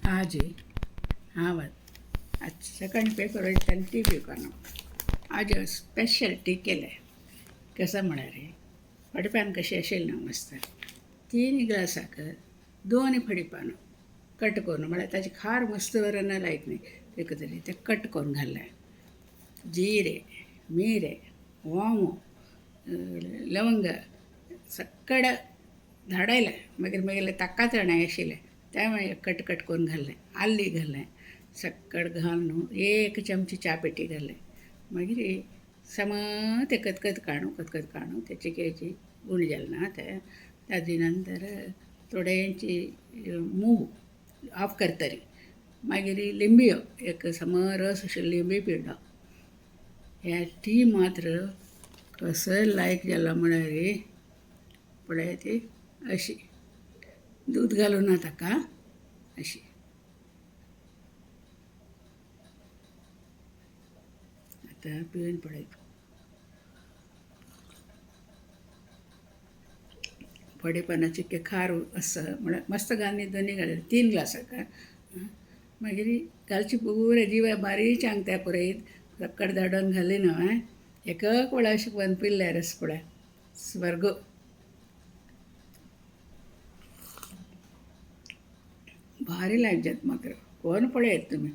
आज हाँ आज सकाळी पेपर वयताना टी पिवपाना आज स्पेशल टी केले कसं म्हणा रे फडीपान कशी आशिल्ली ना मस्त 3 ग्लास साखर 2 फडीपान कट करून म्हळ्यार ताची खार मस्त बरं लायक नाही एक तरी ते कट करून घाललें जिरे मिरे ओमो लवंग सक्कड धाडायलें मागीर मागीर ताका चणे आशिल्ले ते मागीर कट करून घाललें आल्ली घाललें सक्कड घालून 1 चमची च्या पेटी घाललें मागीर सम ते खतखत काणू ते चिकयेची गुण जालें ना ते ताजे नंतर थोड्यांची मूग हाफ करतरी मागीर लिंबियो एक सम रस अशें लिंबी पिळ्ळो ह्या टी मात्र कसं लायक जाला म्हळ्यार रे पळय ती अशी दूध घालूं ना ताका अशी आता पिवन पळय फडीपानाची के खार आसा म्हळ्यार मस्त घालून दोनी घालून 3 ग्लास का मागीर घालची पुरे जिवा बारीक चांग त्या पुरयत सक्कड धाडून घाली न्हय एक वेळा अशें करून पिल्यार रस पळय स्वर्ग भारी लायक जाता मात्र कोण पळयत तुमी